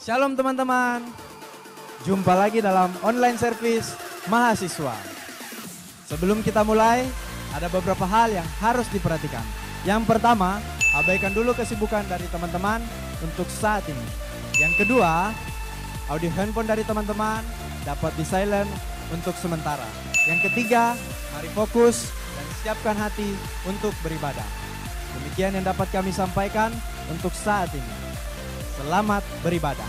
Shalom teman-teman, jumpa lagi dalam online service mahasiswa. Sebelum kita mulai, ada beberapa hal yang harus diperhatikan. Yang pertama, abaikan dulu kesibukan dari teman-teman untuk saat ini. Yang kedua, audio handphone dari teman-teman dapat di silent untuk sementara. Yang ketiga, mari fokus dan siapkan hati untuk beribadah. Demikian yang dapat kami sampaikan untuk saat ini. Selamat beribadah.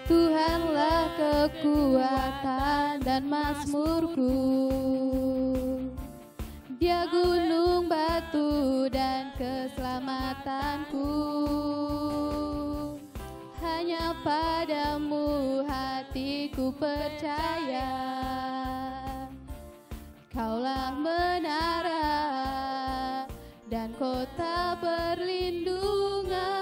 Tuhanlah kekuatan dan mazmurku, Dia gunung batu dan keselamatanku. Hanya padamu hatiku percaya, Kaulah menara dan kota perlindungan.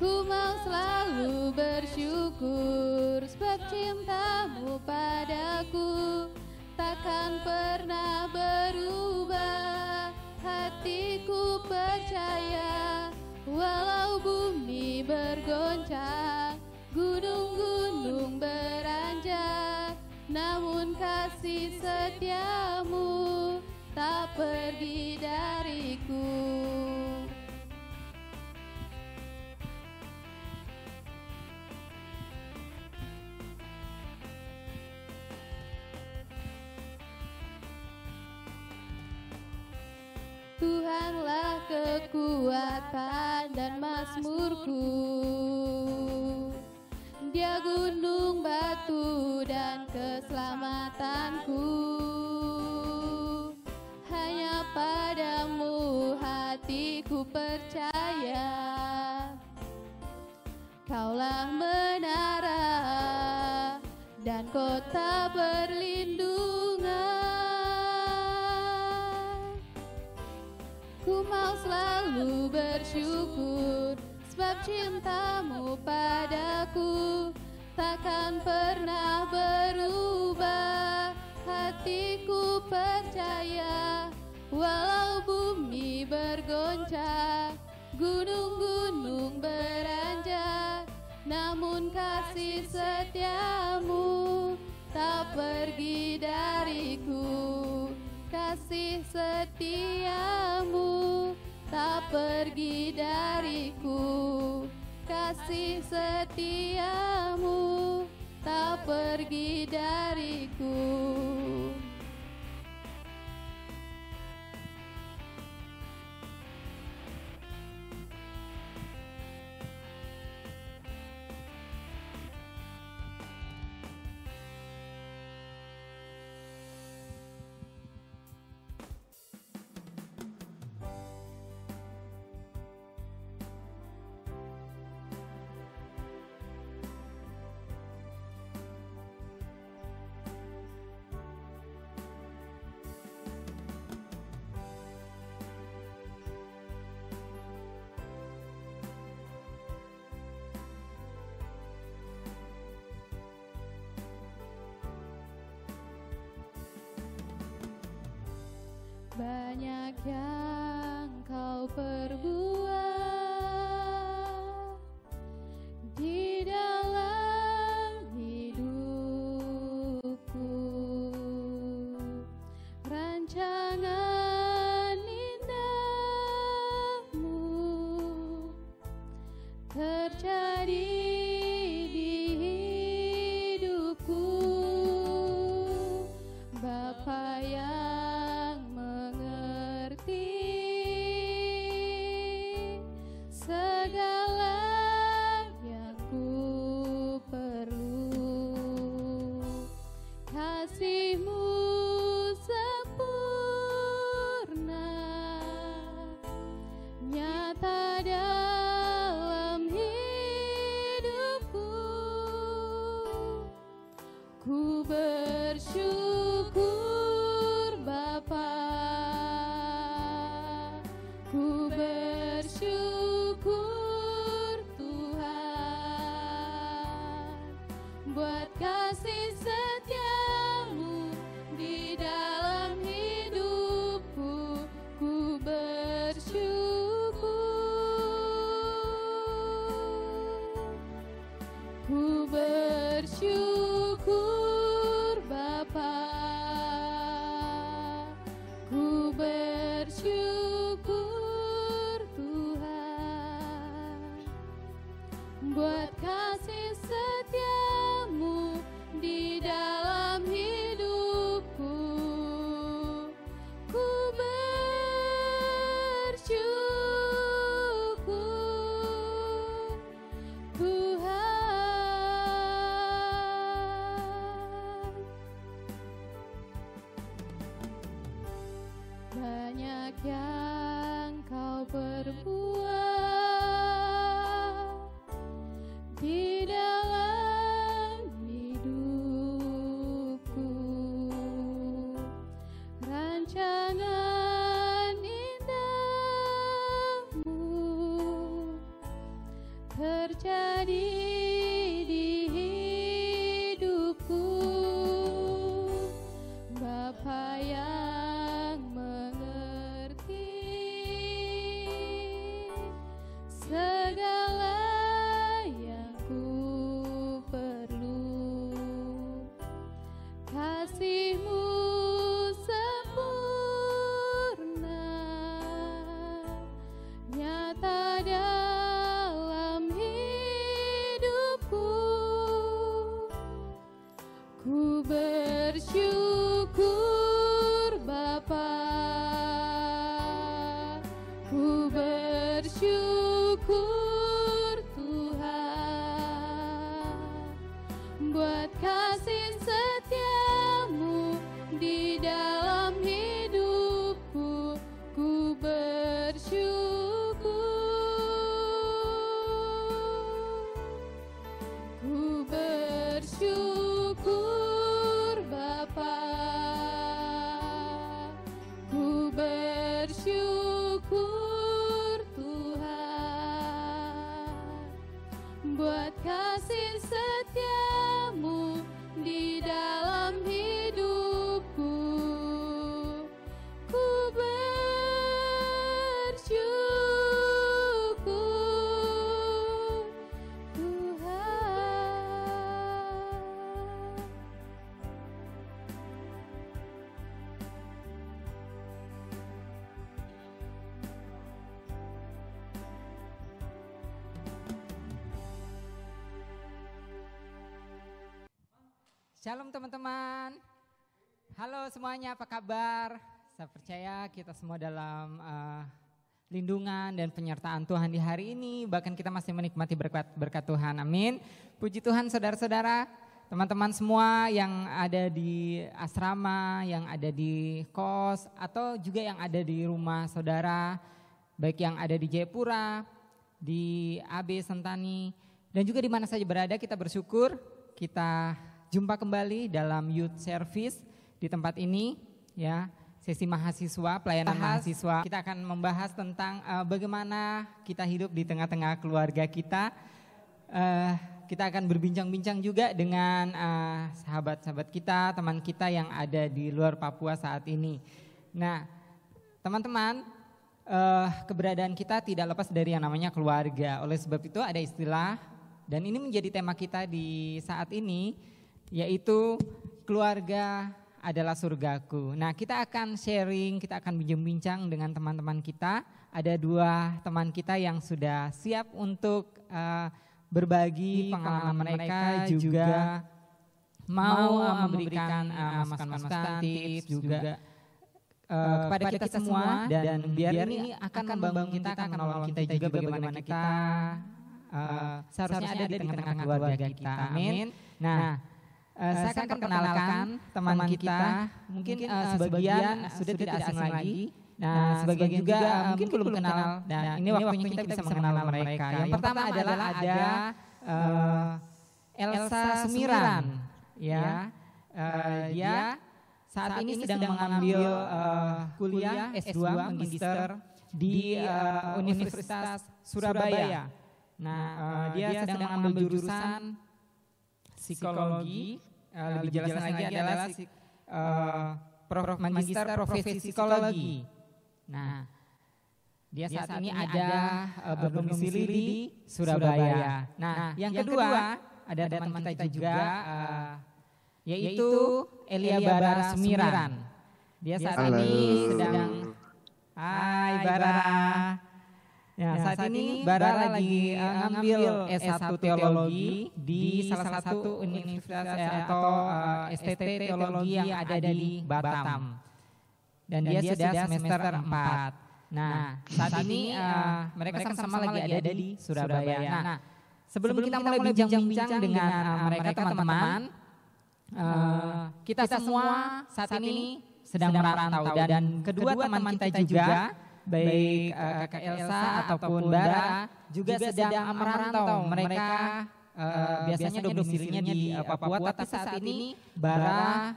Ku mau selalu bersyukur sebab cintamu padaku takkan pernah berubah. Hatiku percaya walau bumi bergoncang, gunung-gunung beranjak, namun kasih setiamu tak pergi dariku. Tuhanlah kekuatan dan mazmurku, Dia gunung batu dan keselamatanku. Hanya padamu hatiku percaya, Kaulah menara dan kota perlindungan. Ku mau selalu bersyukur sebab cintamu padaku takkan pernah berubah. Hatiku percaya walau bumi bergoncang, gunung-gunung beranjak, namun kasih setiamu tak pergi dariku. Kasih setiamu tak pergi dariku. Kasih setiamu tak pergi dariku. Banyak yang kau perbuat di dalam hidupku, rancangan indahmu terjadi di hidupku. Bapa yang segala yang ku perlu, kasih-Mu sempurna nyata dalam hidupku. Ku bersyukur Bapa, ku buat kasih setiamu di dalam hidupku. Ku bersyukur Bapa, ku bersyukur Tuhan, buat kasih setiamu di dalam hidupku. Ku bersyukur Tuhan. Banyak yang kau perbuat di dalam hidupku, rancangan indahmu terjadi di hidupku. Bapa yang mengerti segala yang ku perlu, kasih-Mu sempurna nyata dalam hidupku. Ku bersyukur Bapa, ku bersyukur Tuhan, buat kasih setiamu di dalam hidupku. Ku bersyukur Bapa, ku bersyukur Tuhan, buat kasih setiamu di dalam hidupku. Ku bersyukur Tuhan. Shalom teman-teman. Halo semuanya, apa kabar? Saya percaya kita semua dalam lindungan dan penyertaan Tuhan di hari ini. Bahkan kita masih menikmati berkat Tuhan. Amin. Puji Tuhan saudara-saudara, teman-teman semua yang ada di asrama, yang ada di kos, atau juga yang ada di rumah saudara, baik yang ada di Jayapura, di AB Sentani, dan juga di mana saja berada. Kita bersyukur kita jumpa kembali dalam youth service di tempat ini, ya, sesi mahasiswa, pelayanan mahasiswa. Kita akan membahas tentang bagaimana kita hidup di tengah-tengah keluarga kita. Kita akan berbincang-bincang juga dengan sahabat-sahabat kita, teman kita yang ada di luar Papua saat ini. Nah, teman-teman, keberadaan kita tidak lepas dari yang namanya keluarga. Oleh sebab itu ada istilah, dan ini menjadi tema kita di saat ini, yaitu keluarga adalah surgaku. Nah, kita akan sharing, kita akan bincang-bincang dengan teman-teman kita. Ada dua teman kita yang sudah siap untuk berbagi pengalaman mereka, juga mau memberikan masukan-masukan, tips juga kepada kita semua. Dan biar ini akan membangun kita, akan menolong kita juga bagaimana kita seharusnya ada di tengah-tengah keluarga kita. Amin. Nah, saya akan perkenalkan teman kita, mungkin sebagian sudah tidak asing lagi, nah sebagian juga mungkin belum kenal, dan ini waktunya kita bisa mengenal mereka. Yang pertama adalah ada Elsa Sumiran, ya, dia saat ini sedang mengambil kuliah S2 Magister di Universitas Surabaya. Nah, dia sedang mengambil jurusan psikologi, lebih jelas lagi adalah magister profesi psikologi. Nah, dia saat ini ada berdomisili di Surabaya. Nah, yang kedua ada teman kita juga yaitu Elia Bara Sumiran. Dia saat ini sedang Hai Bara. Ya, saat ini Bara lagi ngambil S1 teologi di salah satu universitas atau STT teologi yang ada di Batam. Dan dia sudah semester 4. Nah, saat ini mereka sama-sama lagi ada di Surabaya. Nah, sebelum kita mulai bincang-bincang dengan mereka teman-teman, kita semua saat ini sedang merantau dan kedua teman kita juga, baik Kakak Elsa ataupun Bara juga sedang merantau. Mereka biasanya domisilinya di Papua, tapi saat ini Bara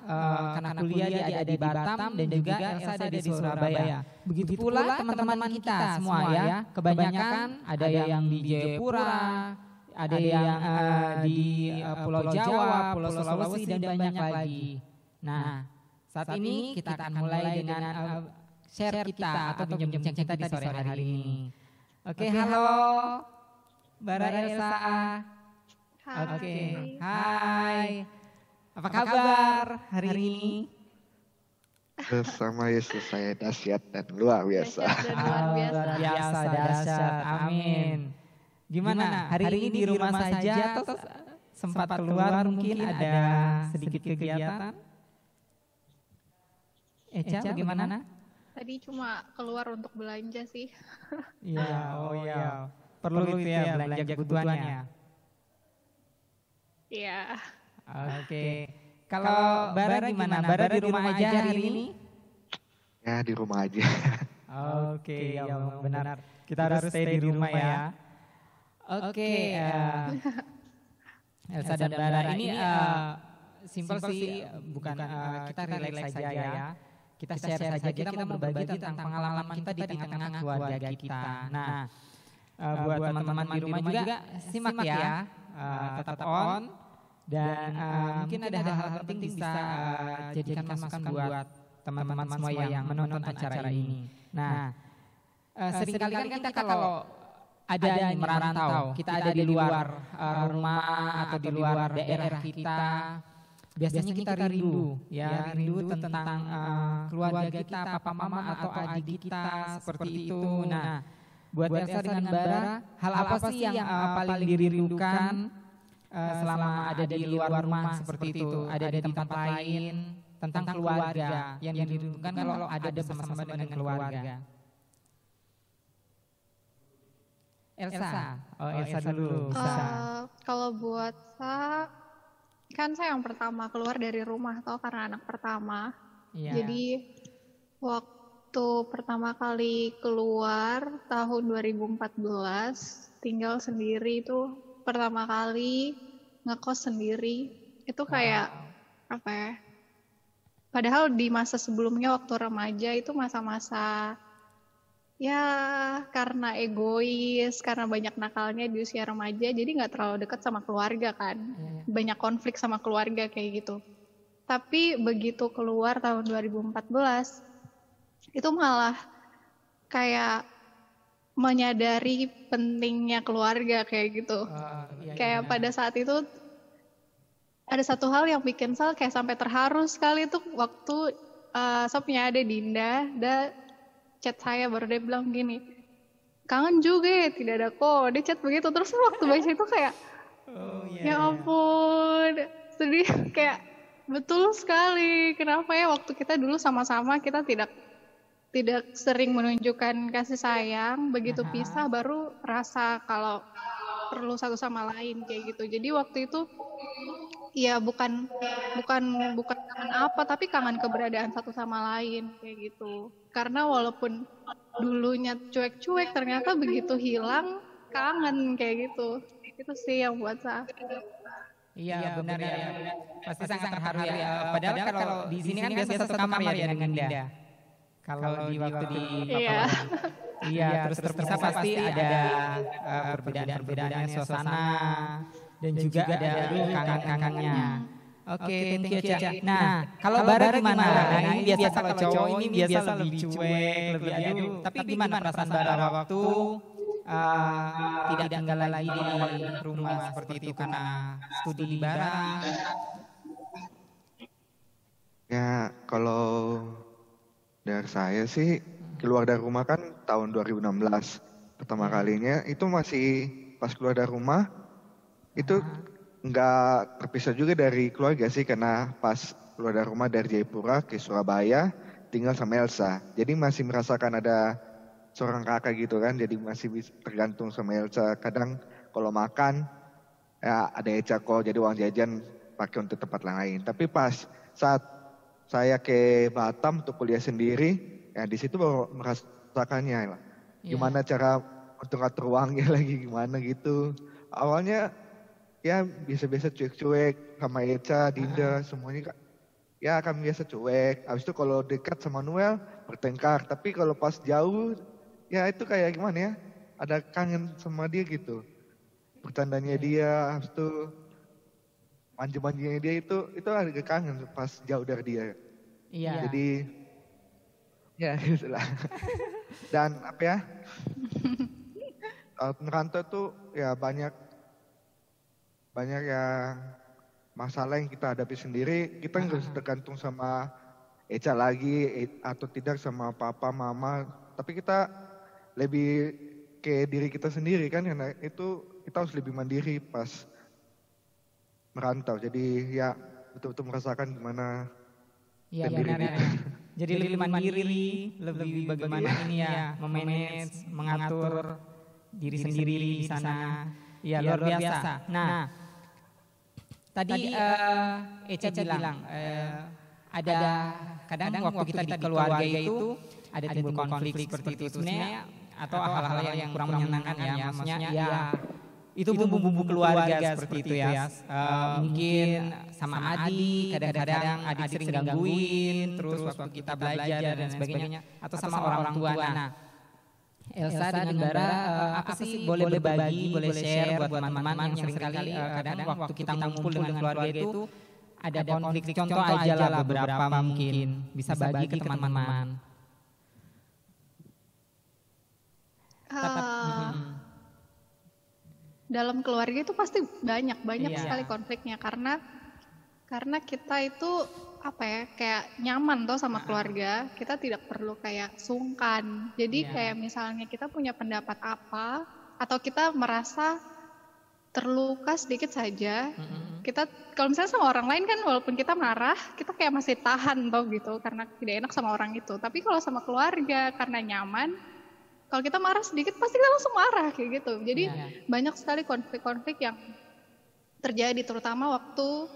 karena kuliah dia ada di Batam dan juga Elsa ada di Surabaya. Begitu pula teman-teman kita semua ya, kebanyakan ada yang di Jayapura, ada yang di Pulau Jawa, Pulau Sulawesi dan banyak lagi. Nah, saat ini kita akan mulai dengan share kita atau bincang-bincang kita di sore hari ini. Oke, halo Bara Elsa. Oke, hai. Apa kabar hari ini? Bersama Yesus saya dahsyat dan luar biasa. Luar biasa, dahsyat. Amin. Gimana? Hari ini di rumah saja atau sempat keluar mungkin ada sedikit kegiatan? Eca, bagaimana? Tadi cuma keluar untuk belanja sih. Iya, oh iya. Perlu itu ya belanja kebutuhannya. Iya. Oke. Kalau Bara gimana? Bara di rumah aja hari ini? Ya di rumah aja. Oke, ya benar. Kita harus stay di rumah ya. Oke. Elsa dan Bara ini simpel sih, bukan kita relax saja ya. Kita share saja, kita mau berbagi tentang pengalaman kita di tengah-tengah keluarga kita. Nah, buat teman-teman di rumah juga simak ya, tetap on. Dan mungkin ada hal-hal penting bisa jadikan masukan buat teman-teman semua yang menonton acara ini. Nah, seringkali kan kita kalau ada yang merantau, kita ada di luar rumah atau di luar daerah kita, biasanya kita rindu, ya rindu tentang keluarga kita, papa mama atau adik kita seperti itu. Nah, buat Elsa dengan Bara, hal apa sih yang paling dirindukan selama ada di luar rumah seperti itu, ada di tempat lain, tentang keluarga yang dirindukan kalau ada bersama-sama dengan keluarga? Elsa, Elsa dulu. Kalau buat saya, kan saya yang pertama keluar dari rumah karena anak pertama. Iya. Jadi waktu pertama kali keluar tahun 2014, tinggal sendiri itu pertama kali ngekos sendiri. Itu kayak apa ya? Padahal di masa sebelumnya waktu remaja itu masa-masa ya karena egois, karena banyak nakalnya di usia remaja, jadi nggak terlalu dekat sama keluarga kan. Banyak konflik sama keluarga kayak gitu. Tapi begitu keluar tahun 2014, itu malah kayak menyadari pentingnya keluarga kayak gitu. Kayak pada saat itu ada satu hal yang bikin Sal kayak sampai terharu sekali tuh waktu Sopnya ada Dinda, chat saya baru dia bilang gini, kangen juga ya, tidak ada kok, dia chat begitu. Terus waktu baca itu kayak ya ampun, sedih, kayak betul sekali. Kenapa ya waktu kita dulu sama-sama kita tidak sering menunjukkan kasih sayang, begitu pisah baru rasa kalau perlu satu sama lain kayak gitu. Jadi waktu itu ya bukan kangen apa, tapi kangen keberadaan satu sama lain kayak gitu. Karena walaupun dulunya cuek-cuek, ternyata begitu hilang kangen kayak gitu. Itu sih yang buat saya. Iya benar ya. Pasti sangat terharu ya. Padahal kalau di sini kan biasa satu kamar ya dengan Dinda. Kalau di waktu di Papua. Iya, terus terpisah pasti ada perbedaan-perbedaannya suasana dan juga ada kangen-kangennya. Oke, thank you Ca. Nah, kalau Bara gimana? Nah, ini biasa kalau cowok ini biasa lebih cuek, lebih aduh. Tapi gimana perasaan Bara waktu tidak tinggal lagi di rumah seperti itu karena studi di Bara? Ya, kalau dari saya sih keluar dari rumah kan tahun 2016. Pertama kalinya itu masih pas keluar dari rumah itu nggak terpisah juga dari keluarga sih, karena pas keluar dari rumah dari Jayapura ke Surabaya tinggal sama Elsa. Jadi masih merasakan ada seorang kakak gitu kan, jadi masih tergantung sama Elsa. Kadang kalau makan ya ada Eca kok, jadi uang jajan pakai untuk tempat lain. Tapi pas saat saya ke Batam untuk kuliah sendiri, ya di situ baru merasakannya lah. Gimana cara untuk ngatur uangnya lagi gimana gitu. Awalnya ya biasa-biasa cuek-cuek sama Eca, Dinda, semuanya ya kami biasa cuek. Habis itu kalau dekat sama Noel bertengkar. Tapi kalau pas jauh ya itu kayak gimana ya, ada kangen sama dia gitu. Bercandanya dia, habis itu manja-manjanya dia itu agak kangen pas jauh dari dia. Iya. Jadi ya gitulah. Dan apa ya, merantau tuh ya banyak yang masalah yang kita hadapi sendiri. Kita nggak harus tergantung sama Eca lagi atau tidak sama papa mama, tapi kita lebih ke diri kita sendiri kan, karena itu kita harus lebih mandiri pas merantau. Jadi ya betul-betul merasakan gimana. Iya benar. Jadi lebih mandiri, lebih bagaimana ini ya memanage, mengatur diri sendiri di sana. Ya luar biasa. Nah, tadi Eca bilang ada kadang waktu kita di keluarga itu ada timbul konflik seperti itu sebenarnya, atau hal-hal yang kurang menyenangkan ya, maksudnya ya itu bumbu-bumbu keluarga seperti itu ya. Mungkin sama adik, kadang-kadang adik sering gangguin, terus waktu kita belajar dan sebagainya, atau sama orang tua. Nah, Elsa dengan Bara apa sih boleh berbagi, boleh share buat teman-teman yang seringkali kadang waktu kita ngumpul dengan keluarga itu ada konflik. Contoh aja lah beberapa mungkin bisa bagi ke teman-teman. Dalam keluarga itu pasti banyak sekali konfliknya, karena kita itu apa ya, kayak nyaman toh sama keluarga, kita tidak perlu kayak sungkan. Jadi kayak misalnya kita punya pendapat apa atau kita merasa terluka sedikit saja, kita kalau misalnya sama orang lain kan walaupun kita marah, kita kayak masih tahan toh gitu karena tidak enak sama orang itu. Tapi kalau sama keluarga karena nyaman, kalau kita marah sedikit pasti kita langsung marah kayak gitu. Jadi banyak sekali konflik-konflik yang terjadi, terutama waktu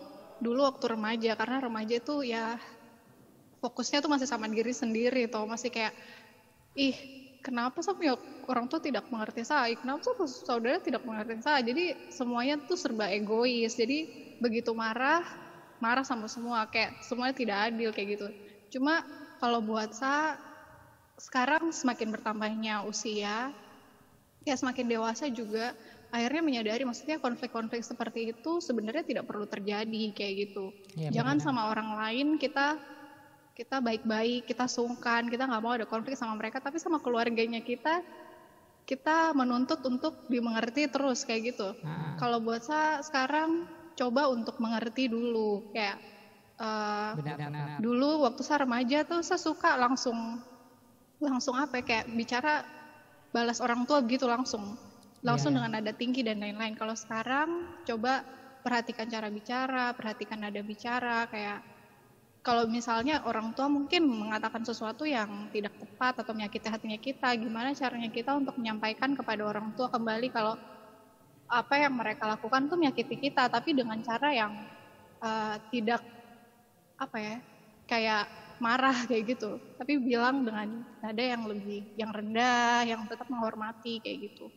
remaja, karena remaja itu ya fokusnya tuh masih sama diri sendiri tuh, masih kayak kenapa sampai orang tuh tidak mengerti saya, kenapa saudara tidak mengerti saya. Jadi semuanya tuh serba egois. Jadi begitu marah sama semua, kayak semuanya tidak adil kayak gitu. Cuma kalau buat saya sekarang semakin bertambahnya usia, ya semakin dewasa juga, akhirnya menyadari maksudnya konflik-konflik seperti itu sebenarnya tidak perlu terjadi kayak gitu. Jangan sama orang lain kita baik-baik, kita sungkan, kita nggak mau ada konflik sama mereka, tapi sama keluarganya kita menuntut untuk dimengerti terus kayak gitu. Kalau buat saya sekarang coba untuk mengerti dulu, kayak dulu waktu saya remaja tuh saya suka langsung apa ya, kayak bicara balas orang tua gitu langsung dengan nada tinggi dan lain-lain. Kalau sekarang coba perhatikan cara bicara, perhatikan nada bicara, kayak kalau misalnya orang tua mungkin mengatakan sesuatu yang tidak tepat atau menyakiti hatinya kita, gimana caranya kita untuk menyampaikan kepada orang tua kembali kalau apa yang mereka lakukan tuh menyakiti kita, tapi dengan cara yang tidak apa ya, kayak marah kayak gitu, tapi bilang dengan nada yang rendah, yang tetap menghormati kayak gitu.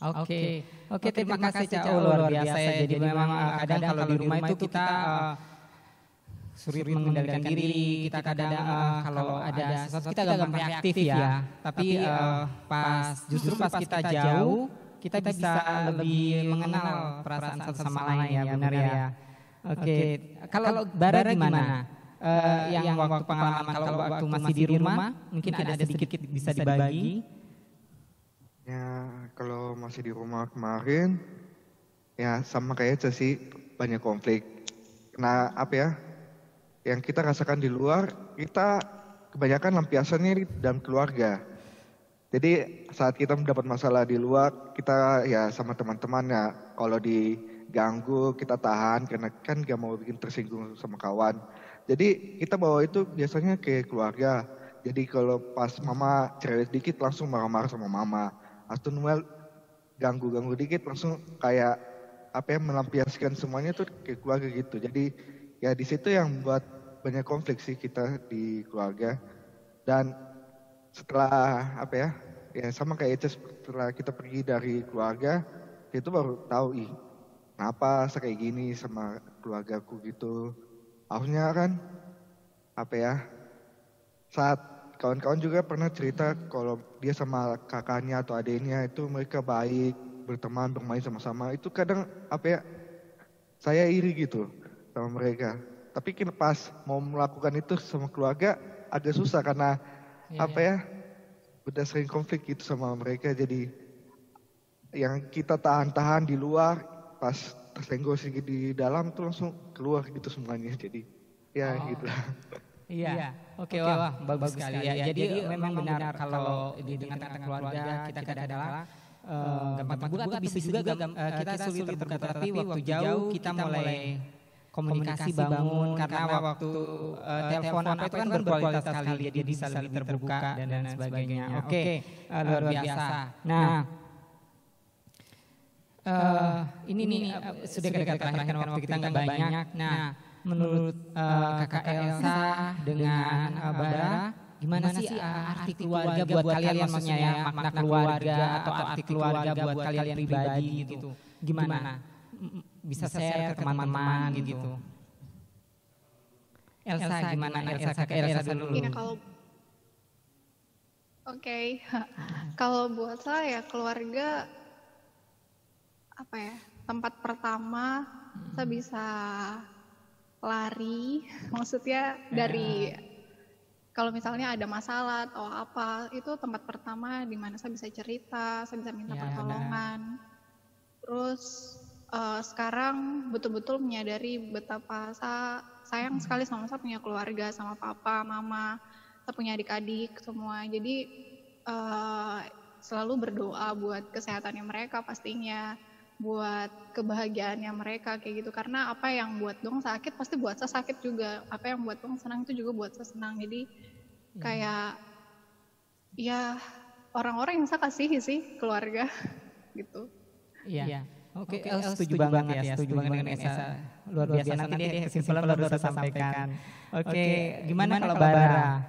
Oke, terima kasih Cak. Luar biasa ya. Jadi memang kadang kalau di rumah itu kita sulit mengendalikan diri, kita kadang kalau ada sesuatu kita gampang reaktif ya. Tapi justru pas kita jauh kita bisa lebih mengenal perasaan satu sama lain ya, benar ya. Oke, kalau Bara gimana? Yang waktu pengalaman kalau waktu masih di rumah mungkin ada sedikit bisa dibagi. Ya, kalau masih di rumah kemarin, ya sama kayak Eca sih, banyak konflik. Nah, apa ya, yang kita rasakan di luar, kita kebanyakan lampiasannya di dalam keluarga. Jadi saat kita mendapat masalah di luar, kita ya sama teman-teman ya, kalau diganggu kita tahan, karena kan gak mau bikin tersinggung sama kawan. Jadi kita bawa itu biasanya ke keluarga. Jadi kalau pas mama cerewet dikit langsung marah-marah sama mama. Atau Noel ganggu-ganggu dikit langsung kayak apa ya, melampiaskan semuanya tuh ke keluarga gitu. Jadi ya di situ yang buat banyak konflik sih kita di keluarga. Dan setelah apa ya sama kayak itu, setelah kita pergi dari keluarga, itu baru tahu kenapa saya kayak gini sama keluargaku gitu. Harusnya kan apa ya, saat kawan-kawan juga pernah cerita kalau dia sama kakaknya atau adiknya itu mereka baik, berteman, bermain sama-sama. Itu kadang apa ya, saya iri gitu sama mereka. Tapi pas mau melakukan itu sama keluarga agak susah karena apa ya, udah sering konflik gitu sama mereka. Jadi yang kita tahan-tahan di luar, pas tersenggol sedikit di dalam tuh langsung keluar gitu semuanya. Jadi ya gitu. Iya, oke, wah bagus sekali ya. Jadi memang benar kalau di tengah-tengah keluarga kita kadang-kadang gampang terbuka, tapi bisa juga kita sulit terbuka. Tapi waktu jauh kita mulai komunikasi bangun karena waktu telepon apa itu kan berkualitas sekali, jadi bisa lebih terbuka dan sebagainya. Oke, luar biasa. Nah, ini nih sudah kita terakhir kan waktu kita nggak banyak. Nah, menurut Kakak Elsa dengan Bara, gimana sih arti keluarga buat kalian, maksudnya ya, makna keluarga atau arti keluarga buat kalian pribadi gitu? Gimana? Bisa share ke teman-teman gitu. Elsa gimana? Elsa dulu. Ya, kalau buat saya keluarga apa ya, tempat pertama saya bisa lari, maksudnya dari kalau misalnya ada masalah atau apa, itu tempat pertama di mana saya bisa cerita, saya bisa minta pertolongan. Terus sekarang betul-betul menyadari betapa sayang sekali sama saya punya keluarga, sama papa, mama, saya punya adik-adik semua. Jadi selalu berdoa buat kesehatannya mereka pastinya, buat kebahagiaannya mereka kayak gitu. Karena apa yang buat dong sakit pasti buat saya sakit juga, apa yang buat dong senang itu juga buat saya senang. Jadi kayak ya orang-orang yang saya kasihi sih keluarga gitu. Iya. Oke, setuju banget ya, setuju banget dengan Esa. Luar biasa, nanti deh kesimpulan baru saya sampaikan. Oke, gimana kalau Bara?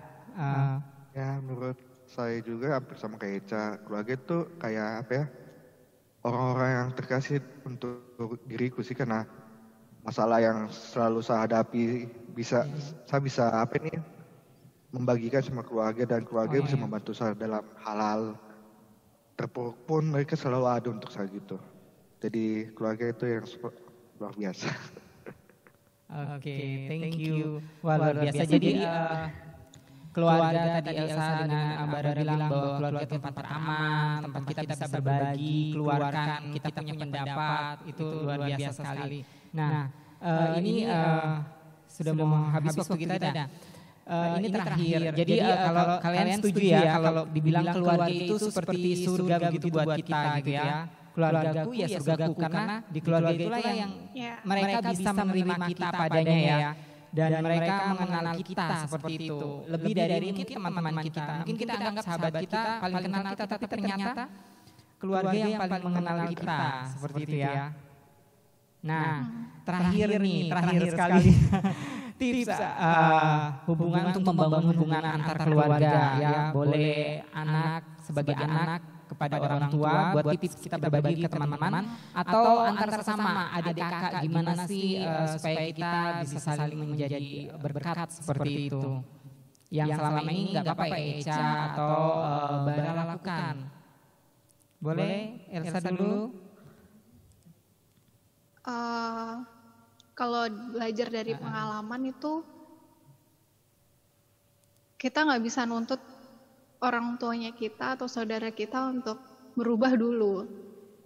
Ya menurut saya juga hampir sama kayak Eca, keluarga itu kayak apa ya, orang-orang yang terkasih untuk diriku sih, karena masalah yang selalu saya hadapi saya bisa apa nih, membagikan sama keluarga, dan keluarga bisa membantu saya dalam hal-hal terpuruk pun mereka selalu ada untuk saya gitu. Jadi keluarga itu yang luar biasa. Oke, thank you. Wah, luar biasa. Jadi keluarga tadi Elsa dengan Bara bilang bahwa keluarga itu tempat aman, tempat kita bisa berbagi, keluarkan kita punya pendapat, itu luar biasa sekali. Nah, ini sudah mau habis waktu kita dah. Ini terakhir. Jadi kalau kalian setuju ya kalau dibilang keluarga itu seperti surga begitu buat kita gitu ya. Keluargaku ya surgaku, karena di keluarga itulah yang mereka bisa menerima kita apa adanya ya. Dan mereka mengenal kita seperti itu. Lebih dari mungkin teman-teman kita. Mungkin kita anggap sahabat kita paling kenal kita, tapi ternyata keluarga yang paling mengenal kita seperti itu ya. Nah, terakhir sekali tips hubungan untuk membangun hubungan antar keluarga ya. Boleh anak sebagai anak kepada orang tua, buat tips kita berbagi ke teman-teman, atau antar sesama adik kakak, gimana sih supaya kita bisa saling menjadi berkat seperti itu. Yang selama ini nggak apa-apa Eca atau Bara lakukan. Boleh Elsa dulu? Kalau belajar dari pengalaman itu kita nggak bisa nuntut orang tuanya kita atau saudara kita untuk berubah dulu.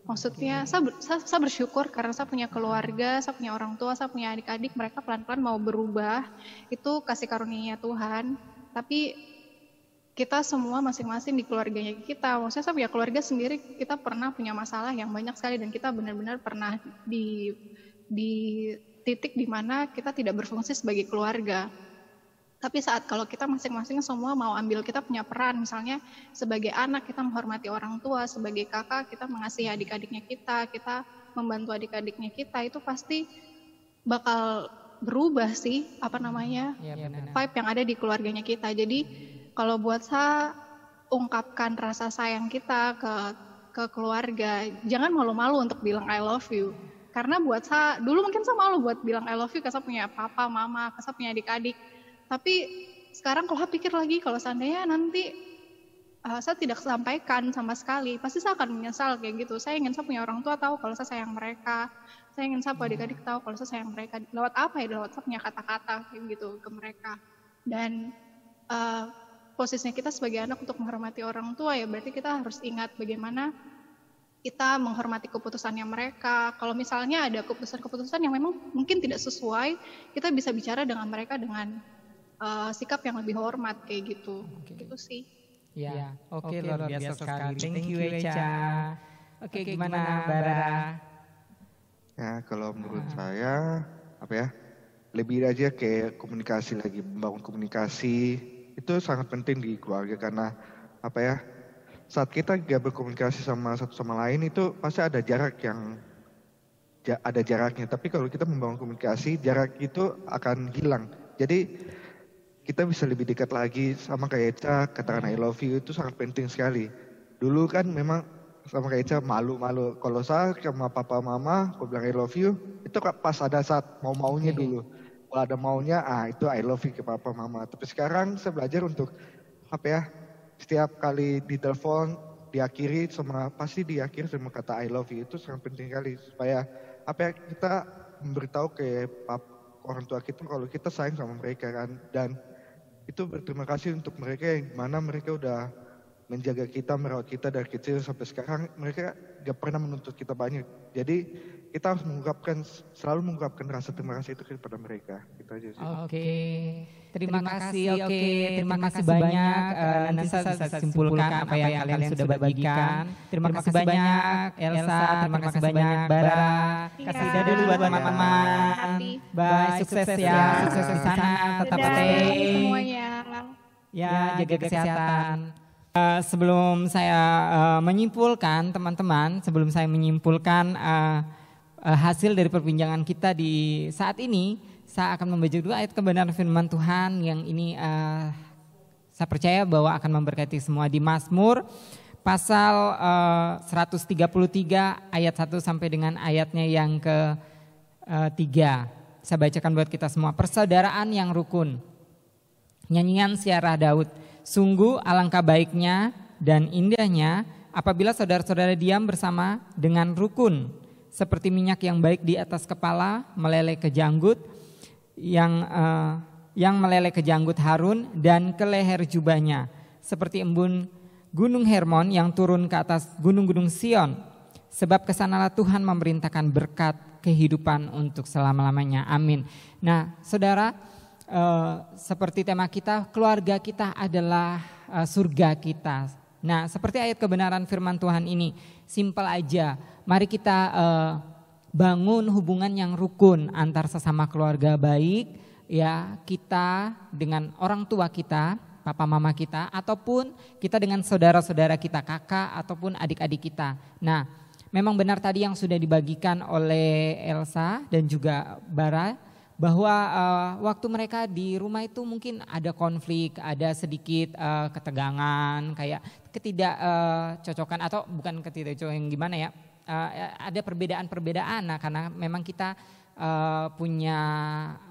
Maksudnya saya bersyukur karena saya punya keluarga, saya punya orang tua, saya punya adik-adik, mereka pelan-pelan mau berubah. Itu kasih karunia Tuhan. Tapi kita semua masing-masing di keluarganya kita, maksudnya saya punya keluarga sendiri, kita pernah punya masalah yang banyak sekali dan kita benar-benar pernah di titik di mana kita tidak berfungsi sebagai keluarga. Tapi saat kalau kita masing-masing semua mau ambil, kita punya peran, misalnya sebagai anak kita menghormati orang tua, sebagai kakak kita mengasihi adik-adiknya kita membantu adik-adiknya kita, itu pasti bakal berubah sih, vibe yang ada di keluarganya kita. Jadi kalau buat saya, ungkapkan rasa sayang kita ke keluarga, jangan malu-malu untuk bilang I love you. Karena buat saya, dulu mungkin saya malu buat bilang I love you, karena saya punya papa, mama, karena saya punya adik-adik. Tapi sekarang kalau saya pikir lagi, kalau seandainya nanti saya tidak sampaikan sama sekali, pasti saya akan menyesal kayak gitu. Saya ingin saya punya orang tua tahu kalau saya sayang mereka. Saya ingin saya adik-adik tahu kalau saya sayang mereka. Lewat apa ya? Lewat saya punya kata-kata kayak gitu ke mereka. Dan posisinya kita sebagai anak untuk menghormati orang tua ya berarti kita harus ingat bagaimana kita menghormati keputusannya mereka. Kalau misalnya ada keputusan-keputusan yang memang mungkin tidak sesuai, kita bisa bicara dengan mereka dengan sikap yang lebih hormat kayak gitu. Gitu sih. Ya, oke, luar biasa sekali. Thank you Echa. Oke, gimana Bara? Ya, kalau menurut saya lebih aja kayak komunikasi lagi, membangun komunikasi itu sangat penting di keluarga karena saat kita gak berkomunikasi sama satu sama lain itu pasti ada jarak yang ada jaraknya. Tapi kalau kita membangun komunikasi, jarak itu akan hilang. Jadi kita bisa lebih dekat lagi sama kayak Echa, katakan I love you itu sangat penting sekali. Dulu kan memang sama kayak Echa malu-malu. Kalau saya sama papa mama, aku bilang I love you, itu pas ada saat mau-maunya dulu. Kalau ada maunya, itu I love you ke papa mama. Tapi sekarang saya belajar untuk setiap kali ditelepon pasti diakhiri sama kata I love you, itu sangat penting sekali supaya kita memberitahu ke orang tua kita kalau kita sayang sama mereka kan, dan itu berterima kasih untuk mereka yang mana mereka udah menjaga kita, merawat kita dari kecil sampai sekarang. Mereka gak pernah menuntut kita banyak, jadi kita harus selalu mengungkapkan rasa terima kasih itu kepada mereka. Gitu aja sih. Oke. Terima kasih. Terima kasih banyak. Nanti saya bisa simpulkan apa yang kalian sudah bagikan. Terima kasih banyak Elsa, terima kasih banyak Bara. Kasih dadah dulu buat teman-teman. Bye, sukses ya. Sukses di sana, tetap stay. Semuanya. Ya, jaga kesehatan. Sebelum saya menyimpulkan teman-teman, hasil dari perbincangan kita di saat ini, saya akan membaca dulu ayat kebenaran firman Tuhan yang ini saya percaya bahwa akan memberkati semua di Mazmur pasal 133 ayat 1 sampai dengan ayatnya yang ke-3. Saya bacakan buat kita semua. Persaudaraan yang rukun. Nyanyian Siarah Daud. Sungguh alangkah baiknya dan indahnya apabila saudara-saudara diam bersama dengan rukun. Seperti minyak yang baik di atas kepala meleleh ke janggut, yang meleleh ke janggut Harun dan ke leher jubahnya. Seperti embun gunung Hermon yang turun ke atas gunung-gunung Sion. Sebab kesanalah Tuhan memerintahkan berkat kehidupan untuk selama-lamanya. Amin. Nah saudara, seperti tema kita, keluarga kita adalah surga kita. Nah seperti ayat kebenaran firman Tuhan ini, simpel aja. Mari kita bangun hubungan yang rukun antar sesama keluarga baik, ya kita dengan orang tua kita, papa mama kita, ataupun kita dengan saudara-saudara kita, kakak ataupun adik-adik kita. Nah, memang benar tadi yang sudah dibagikan oleh Elsa dan juga Bara, bahwa waktu mereka di rumah itu mungkin ada konflik, ada sedikit ketegangan, kayak ketidakcocokan atau bukan ketidakcocokan yang gimana ya, ada perbedaan-perbedaan. Nah, karena memang kita punya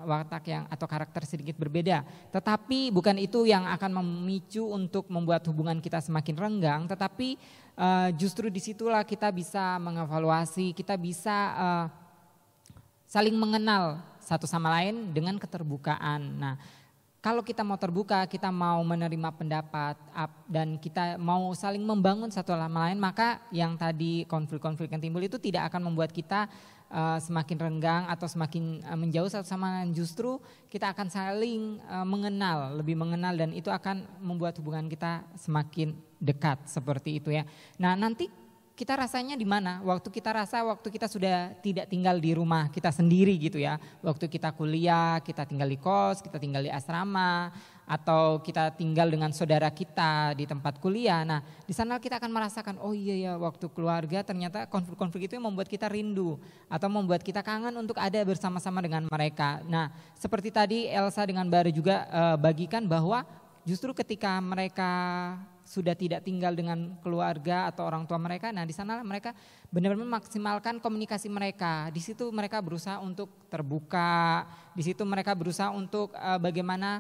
watak yang atau karakter sedikit berbeda. Tetapi bukan itu yang akan memicu untuk membuat hubungan kita semakin renggang, tetapi justru disitulah kita bisa mengevaluasi, kita bisa saling mengenal satu sama lain dengan keterbukaan. Nah, kalau kita mau terbuka, kita mau menerima pendapat dan kita mau saling membangun satu sama lain, maka yang tadi konflik-konflik yang timbul itu tidak akan membuat kita semakin renggang atau semakin menjauh satu sama lain. Justru kita akan saling mengenal, lebih mengenal, dan itu akan membuat hubungan kita semakin dekat seperti itu ya. Nah, nanti kita rasanya di mana? Waktu kita sudah tidak tinggal di rumah kita sendiri gitu ya. Waktu kita kuliah, kita tinggal di kos, kita tinggal di asrama, atau kita tinggal dengan saudara kita di tempat kuliah. Nah, di sana kita akan merasakan, oh iya ya, waktu keluarga ternyata konflik-konflik itu yang membuat kita rindu atau membuat kita kangen untuk ada bersama-sama dengan mereka. Nah, seperti tadi Elsa dengan Bara juga bagikan bahwa justru ketika mereka sudah tidak tinggal dengan keluarga atau orang tua mereka, nah di sana mereka benar-benar memaksimalkan komunikasi mereka. Di situ mereka berusaha untuk terbuka, di situ mereka berusaha untuk bagaimana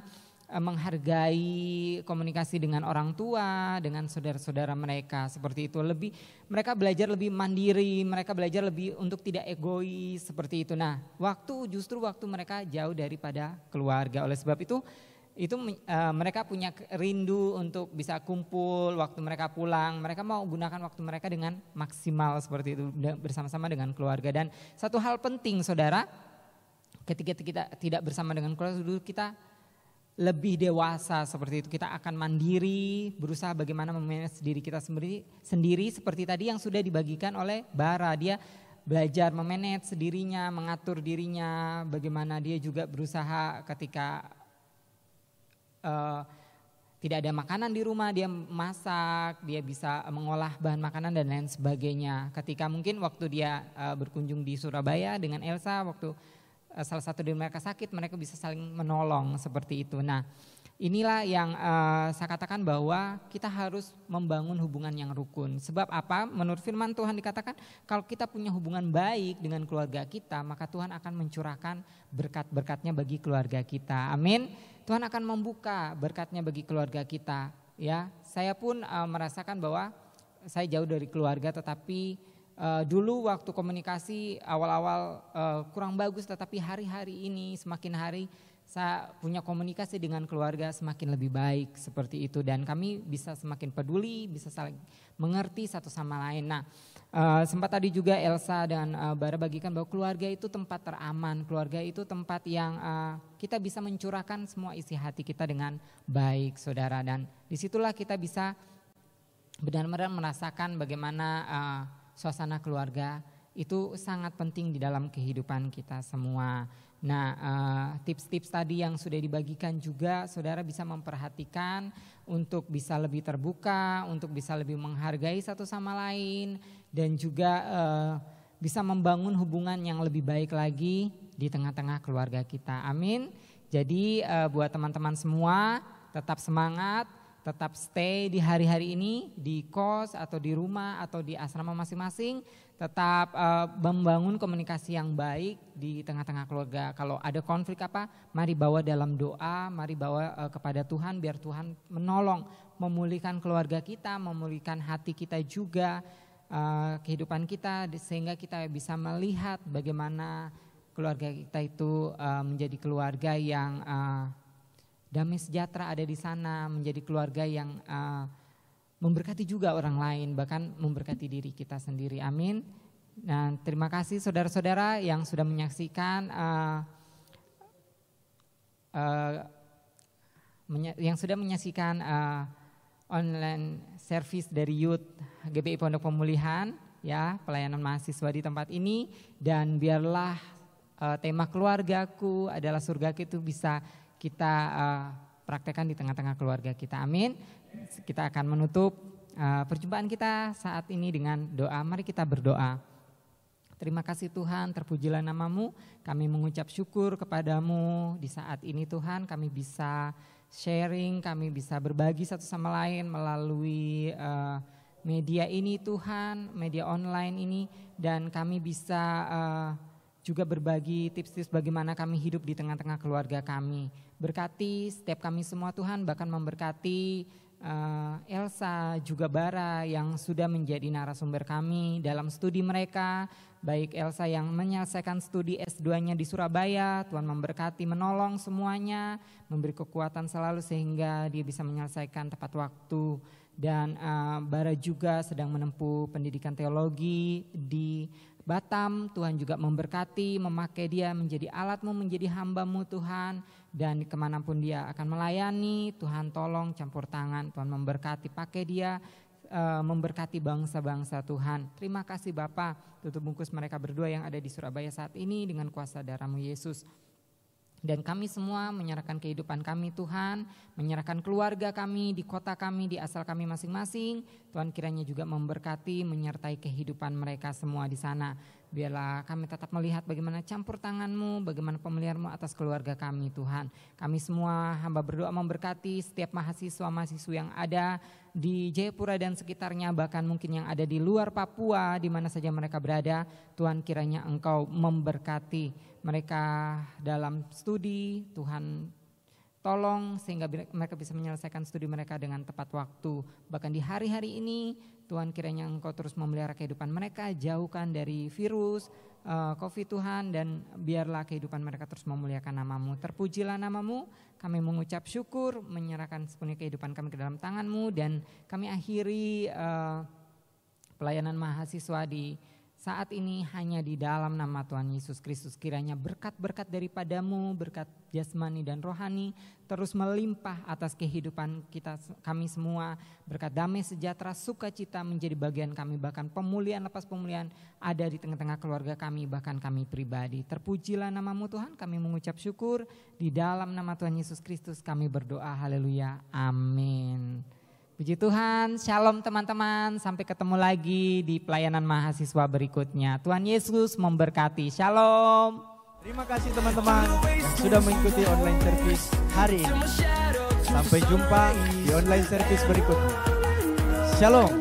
menghargai komunikasi dengan orang tua, dengan saudara-saudara mereka, seperti itu. Mereka belajar lebih mandiri, mereka belajar lebih untuk tidak egois, seperti itu. Nah, justru waktu mereka jauh daripada keluarga. Oleh sebab itu mereka punya rindu untuk bisa kumpul waktu mereka pulang. Mereka mau gunakan waktu mereka dengan maksimal seperti itu, bersama-sama dengan keluarga. Dan satu hal penting saudara, ketika kita tidak bersama dengan keluarga, kita lebih dewasa seperti itu. Kita akan mandiri, berusaha bagaimana memanage diri kita sendiri seperti tadi yang sudah dibagikan oleh Bara. Dia belajar memanage dirinya, mengatur dirinya, bagaimana dia juga berusaha ketika tidak ada makanan di rumah, dia masak, dia bisa mengolah bahan makanan dan lain sebagainya. Ketika mungkin waktu dia berkunjung di Surabaya dengan Elsa, waktu salah satu dari mereka sakit, mereka bisa saling menolong seperti itu. Nah, inilah yang saya katakan bahwa kita harus membangun hubungan yang rukun. Sebab apa? Menurut firman Tuhan dikatakan kalau kita punya hubungan baik dengan keluarga kita, maka Tuhan akan mencurahkan berkat-berkatnya bagi keluarga kita. Amin. Tuhan akan membuka berkatnya bagi keluarga kita. Ya, saya pun merasakan bahwa saya jauh dari keluarga, tetapi dulu waktu komunikasi awal-awal kurang bagus, tetapi hari-hari ini semakin hari saya punya komunikasi dengan keluarga semakin lebih baik seperti itu, dan kami bisa semakin peduli, bisa saling mengerti satu sama lain. Nah, sempat tadi juga Elsa dan Bara bagikan bahwa keluarga itu tempat teraman, keluarga itu tempat yang kita bisa mencurahkan semua isi hati kita dengan baik, saudara, dan disitulah kita bisa benar-benar merasakan bagaimana suasana keluarga itu sangat penting di dalam kehidupan kita semua. Nah, tips-tips tadi yang sudah dibagikan juga saudara bisa memperhatikan untuk bisa lebih terbuka, untuk bisa lebih menghargai satu sama lain, dan juga bisa membangun hubungan yang lebih baik lagi di tengah-tengah keluarga kita. Amin. Jadi buat teman-teman semua tetap semangat, tetap stay di hari-hari ini di kos atau di rumah atau di asrama masing-masing, tetap membangun komunikasi yang baik di tengah-tengah keluarga. Kalau ada konflik mari bawa dalam doa, mari bawa kepada Tuhan biar Tuhan menolong memulihkan keluarga kita, memulihkan hati kita juga, kehidupan kita, sehingga kita bisa melihat bagaimana keluarga kita itu menjadi keluarga yang damai sejahtera ada di sana, menjadi keluarga yang memberkati juga orang lain, bahkan memberkati diri kita sendiri. Amin. Nah, terima kasih saudara-saudara yang sudah menyaksikan online service dari Youth GBI Pondok Pemulihan, ya, pelayanan mahasiswa di tempat ini, dan biarlah tema keluargaku adalah surgaku itu bisa kita praktekkan di tengah-tengah keluarga kita. Amin. Kita akan menutup perjumpaan kita saat ini dengan doa. Mari kita berdoa. Terima kasih Tuhan, terpujilah namamu. Kami mengucap syukur kepadamu di saat ini Tuhan. Kami bisa sharing, kami bisa berbagi satu sama lain melalui media ini Tuhan, media online ini. Dan kami bisa juga berbagi tips-tips bagaimana kami hidup di tengah-tengah keluarga kami. Berkati setiap kami semua Tuhan, bahkan memberkati Elsa juga Bara yang sudah menjadi narasumber kami dalam studi mereka. Baik Elsa yang menyelesaikan studi S2-nya di Surabaya, Tuhan memberkati, menolong semuanya, memberi kekuatan selalu sehingga dia bisa menyelesaikan tepat waktu. Dan Bara juga sedang menempuh pendidikan teologi di Batam. Tuhan juga memberkati, memakai dia menjadi alat-Mu, menjadi hamba-Mu Tuhan. Dan kemanapun dia akan melayani, Tuhan tolong campur tangan, Tuhan memberkati, pakai dia, memberkati bangsa-bangsa Tuhan. Terima kasih Bapa, tutup bungkus mereka berdua yang ada di Surabaya saat ini dengan kuasa darah-Mu Yesus. Dan kami semua menyerahkan kehidupan kami Tuhan, menyerahkan keluarga kami di kota kami, di asal kami masing-masing. Tuhan kiranya juga memberkati, menyertai kehidupan mereka semua di sana. Biarlah kami tetap melihat bagaimana campur tangan-Mu, bagaimana pemeliharaan-Mu atas keluarga kami Tuhan. Kami semua hamba berdoa memberkati setiap mahasiswa-mahasiswa yang ada di Jayapura dan sekitarnya, bahkan mungkin yang ada di luar Papua, di mana saja mereka berada. Tuhan kiranya Engkau memberkati mereka dalam studi. Tuhan tolong sehingga mereka bisa menyelesaikan studi mereka dengan tepat waktu. Bahkan di hari-hari ini Tuhan kiranya Engkau terus memelihara kehidupan mereka, jauhkan dari virus, COVID Tuhan, dan biarlah kehidupan mereka terus memuliakan nama-Mu. Terpujilah nama-Mu, kami mengucap syukur, menyerahkan sepenuhnya kehidupan kami ke dalam tangan-Mu, dan kami akhiri pelayanan mahasiswa di saat ini hanya di dalam nama Tuhan Yesus Kristus. Kiranya berkat-berkat daripada-Mu, berkat jasmani dan rohani terus melimpah atas kehidupan kami semua. Berkat damai sejahtera, sukacita menjadi bagian kami, bahkan pemulihan lepas pemulihan ada di tengah-tengah keluarga kami, bahkan kami pribadi. Terpujilah nama-Mu Tuhan, kami mengucap syukur. Di dalam nama Tuhan Yesus Kristus kami berdoa, haleluya, amin. Puji Tuhan, shalom teman-teman, sampai ketemu lagi di pelayanan mahasiswa berikutnya. Tuhan Yesus memberkati, shalom. Terima kasih teman-teman yang sudah mengikuti online service hari ini. Sampai jumpa di online service berikutnya. Shalom.